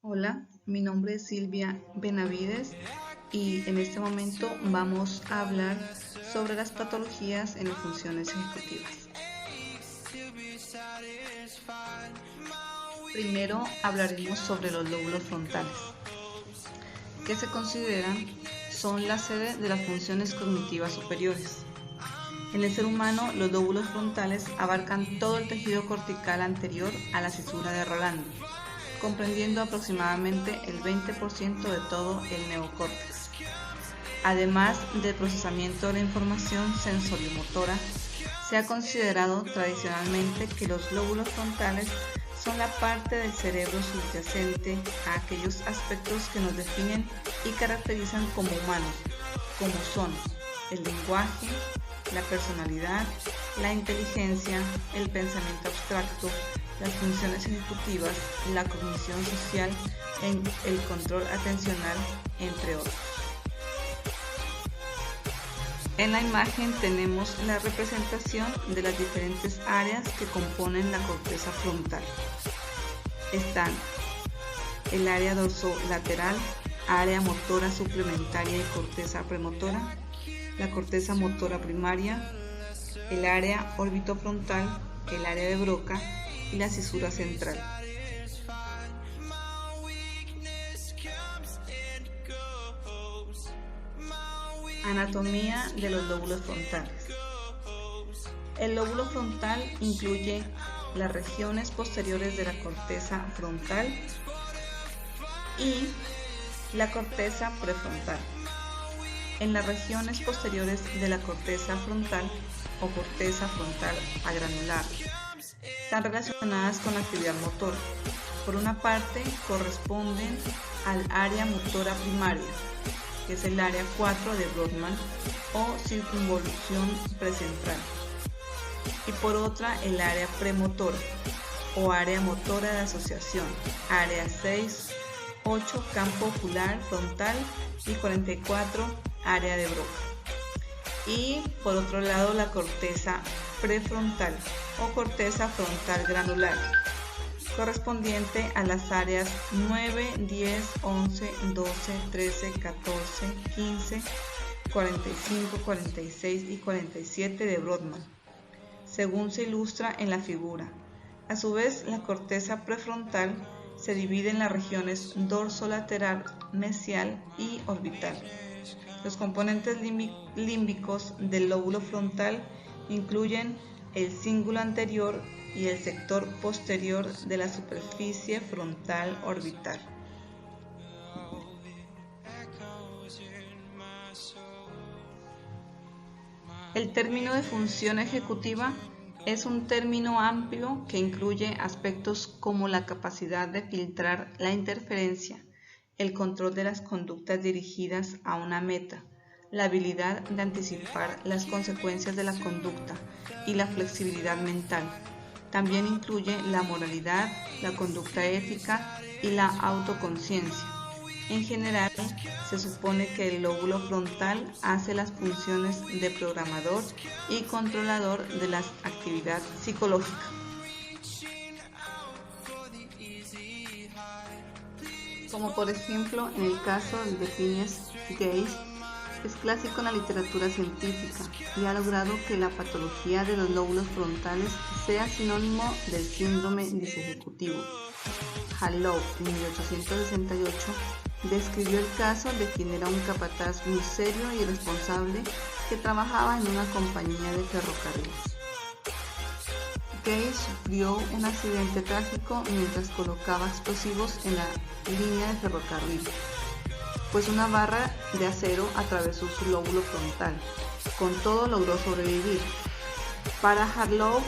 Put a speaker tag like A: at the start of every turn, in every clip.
A: Hola, mi nombre es Silvia Benavides y en este momento vamos a hablar sobre las patologías en las funciones ejecutivas. Primero hablaremos sobre los lóbulos frontales, que se consideran son la sede de las funciones cognitivas superiores. En el ser humano, los lóbulos frontales abarcan todo el tejido cortical anterior a la cisura de Rolando, comprendiendo aproximadamente el 20% de todo el neocórtex. Además del procesamiento de la información sensoriomotora, se ha considerado tradicionalmente que los lóbulos frontales son la parte del cerebro subyacente a aquellos aspectos que nos definen y caracterizan como humanos, como son el lenguaje, la personalidad, la inteligencia, el pensamiento abstracto, las funciones ejecutivas, la cognición social, el control atencional, entre otros. En la imagen tenemos la representación de las diferentes áreas que componen la corteza frontal. Están el área dorsolateral, área motora suplementaria y corteza premotora, la corteza motora primaria, el área orbitofrontal, el área de Broca y la cisura central. Anatomía de los lóbulos frontales. El lóbulo frontal incluye las regiones posteriores de la corteza frontal y la corteza prefrontal. En las regiones posteriores de la corteza frontal o corteza frontal agranular están relacionadas con la actividad motora. Por una parte, corresponden al área motora primaria, que es el área 4 de Brodmann o circunvolución precentral, y por otra el área premotora o área motora de asociación, área 6, 8 campo ocular frontal y 44 área de Broca. Y por otro lado la corteza prefrontal o corteza frontal granular, correspondiente a las áreas 9, 10, 11, 12, 13, 14, 15, 45, 46 y 47 de Brodmann, según se ilustra en la figura. A su vez, la corteza prefrontal se divide en las regiones dorsolateral, mesial y orbital. Los componentes límbicos del lóbulo frontal incluyen el cíngulo anterior y el sector posterior de la superficie frontal orbital. El término de función ejecutiva es un término amplio que incluye aspectos como la capacidad de filtrar la interferencia, el control de las conductas dirigidas a una meta, la habilidad de anticipar las consecuencias de la conducta y la flexibilidad mental. También incluye la moralidad, la conducta ética y la autoconciencia. En general, se supone que el lóbulo frontal hace las funciones de programador y controlador de la actividad psicológica. Como por ejemplo en el caso de Phineas Gage, es clásico en la literatura científica y ha logrado que la patología de los lóbulos frontales sea sinónimo del síndrome disejecutivo. Harlow, en 1868, describió el caso de quien era un capataz muy serio y responsable que trabajaba en una compañía de ferrocarriles. Gage sufrió un accidente trágico mientras colocaba explosivos en la línea de ferrocarril, pues una barra de acero atravesó su lóbulo frontal. Con todo logró sobrevivir. Para Harlow,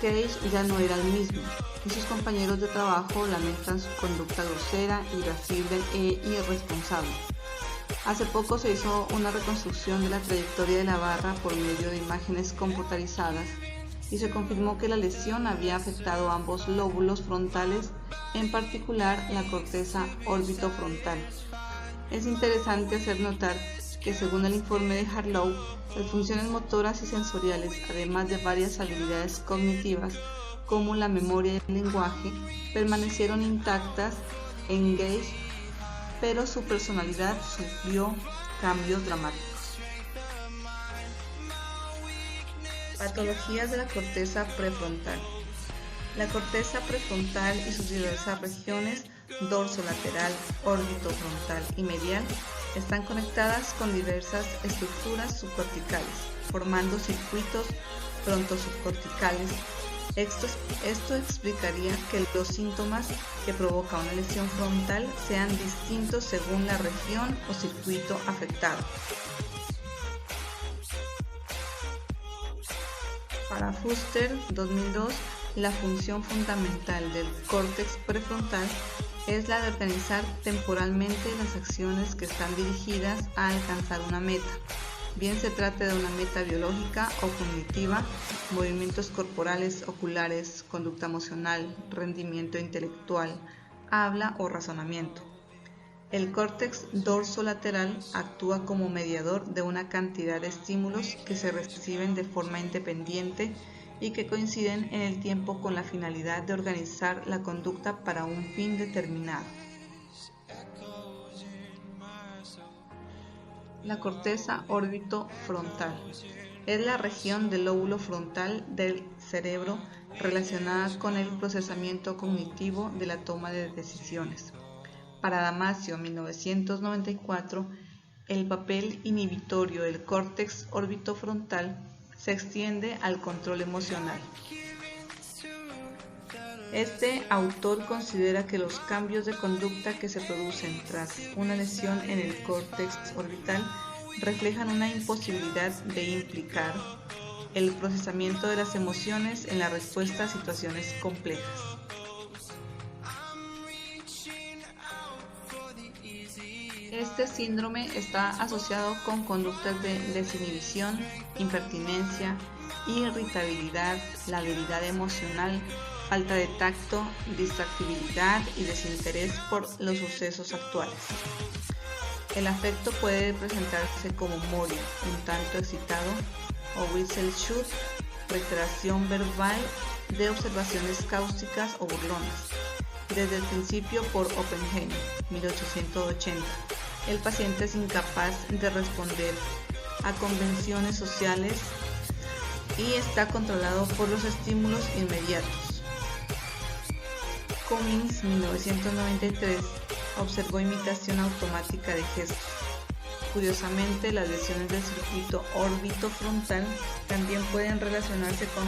A: Gage ya no era el mismo, y sus compañeros de trabajo lamentan su conducta grosera, irascible e irresponsable. Hace poco se hizo una reconstrucción de la trayectoria de la barra por medio de imágenes computarizadas y se confirmó que la lesión había afectado ambos lóbulos frontales, en particular la corteza orbitofrontal. Es interesante hacer notar que según el informe de Harlow, las funciones motoras y sensoriales, además de varias habilidades cognitivas como la memoria y el lenguaje, permanecieron intactas engaged, pero su personalidad sufrió cambios dramáticos. Patologías de la corteza prefrontal. La corteza prefrontal y sus diversas regiones, dorsolateral, orbitofrontal y medial, están conectadas con diversas estructuras subcorticales, formando circuitos frontosubcorticales. Esto explicaría que los síntomas que provoca una lesión frontal sean distintos según la región o circuito afectado. Para Fuster, 2002, la función fundamental del córtex prefrontal es la de organizar temporalmente las acciones que están dirigidas a alcanzar una meta, bien se trate de una meta biológica o cognitiva, movimientos corporales, oculares, conducta emocional, rendimiento intelectual, habla o razonamiento. El córtex dorsolateral actúa como mediador de una cantidad de estímulos que se reciben de forma independiente y que coinciden en el tiempo con la finalidad de organizar la conducta para un fin determinado. La corteza orbitofrontal es la región del lóbulo frontal del cerebro relacionada con el procesamiento cognitivo de la toma de decisiones. Para Damasio, 1994, el papel inhibitorio del córtex orbitofrontal se extiende al control emocional. Este autor considera que los cambios de conducta que se producen tras una lesión en el córtex orbital reflejan una imposibilidad de implicar el procesamiento de las emociones en la respuesta a situaciones complejas. Este síndrome está asociado con conductas de desinhibición, impertinencia, irritabilidad, la debilidad emocional, falta de tacto, distractibilidad y desinterés por los sucesos actuales. El afecto puede presentarse como moria, un tanto excitado, o whistle shoot, reiteración verbal de observaciones cáusticas o burlonas. Desde el principio por Oppenheim, 1880. El paciente es incapaz de responder a convenciones sociales y está controlado por los estímulos inmediatos. Cummings, 1993, observó imitación automática de gestos. Curiosamente, las lesiones del circuito orbitofrontal también pueden relacionarse con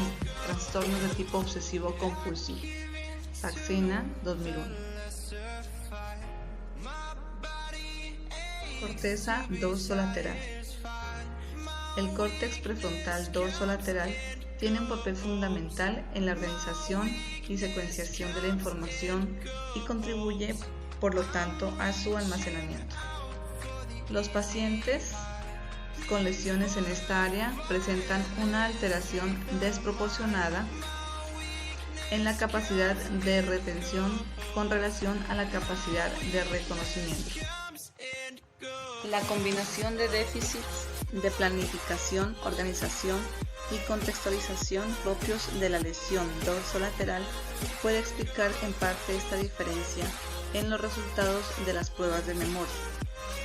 A: trastornos de tipo obsesivo-compulsivo. Saxena, 2001. Corteza dorsolateral. El córtex prefrontal dorsolateral tiene un papel fundamental en la organización y secuenciación de la información y contribuye, por lo tanto, a su almacenamiento. Los pacientes con lesiones en esta área presentan una alteración desproporcionada en la capacidad de retención con relación a la capacidad de reconocimiento. La combinación de déficits de planificación, organización y contextualización propios de la lesión dorsolateral puede explicar en parte esta diferencia en los resultados de las pruebas de memoria.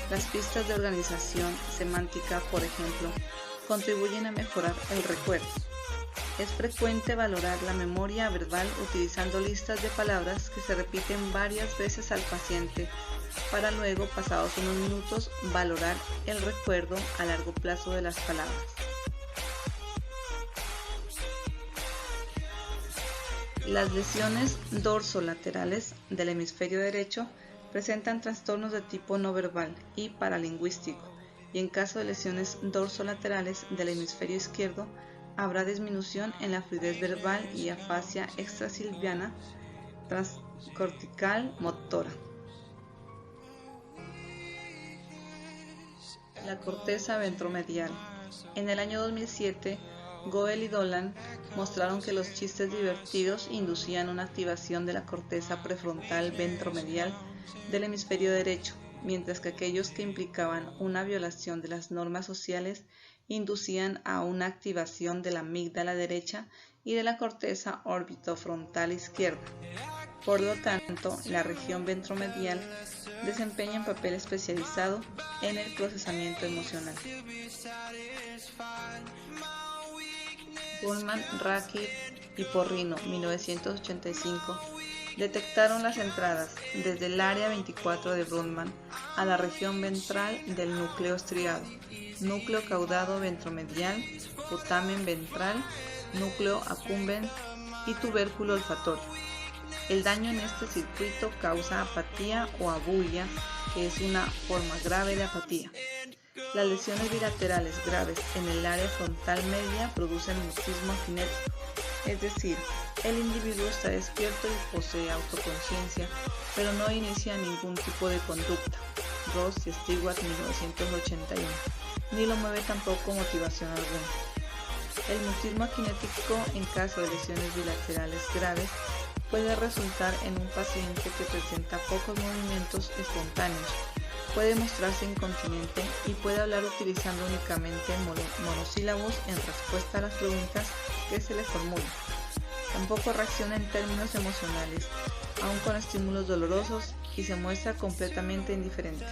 A: Las pistas de organización semántica, por ejemplo, contribuyen a mejorar el recuerdo. Es frecuente valorar la memoria verbal utilizando listas de palabras que se repiten varias veces al paciente para luego, pasados unos minutos, valorar el recuerdo a largo plazo de las palabras. Las lesiones dorsolaterales del hemisferio derecho presentan trastornos de tipo no verbal y paralingüístico, y en caso de lesiones dorsolaterales del hemisferio izquierdo, habrá disminución en la fluidez verbal y afasia extrasilviana transcortical motora. La corteza ventromedial. En el año 2007, Goel y Dolan mostraron que los chistes divertidos inducían una activación de la corteza prefrontal ventromedial del hemisferio derecho, mientras que aquellos que implicaban una violación de las normas sociales inducían a una activación de la amígdala derecha y de la corteza orbitofrontal izquierda. Por lo tanto, la región ventromedial desempeña un papel especializado en el procesamiento emocional. Bullman, Rakic y Porrino, 1985, detectaron las entradas desde el área 24 de Brodmann a la región ventral del núcleo estriado, núcleo caudado ventromedial, putamen ventral, núcleo accumbens y tubérculo olfatorio. El daño en este circuito causa apatía o abulia, que es una forma grave de apatía. Las lesiones bilaterales graves en el área frontal media producen mutismo acinético, es decir, el individuo está despierto y posee autoconciencia, pero no inicia ningún tipo de conducta. Ross y Stewart, 1981, ni lo mueve tampoco motivación alguna. El mutismo acinético en caso de lesiones bilaterales graves puede resultar en un paciente que presenta pocos movimientos espontáneos, puede mostrarse incontinente y puede hablar utilizando únicamente monosílabos en respuesta a las preguntas que se le formulan. Tampoco reacciona en términos emocionales, aun con estímulos dolorosos, y se muestra completamente indiferente.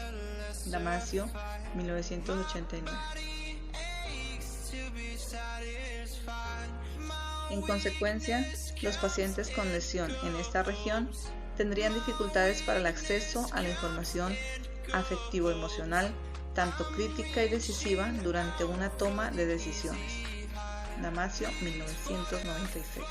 A: Damasio, 1989. En consecuencia, los pacientes con lesión en esta región tendrían dificultades para el acceso a la información afectivo-emocional, tanto crítica y decisiva, durante una toma de decisiones. Damasio, 1996.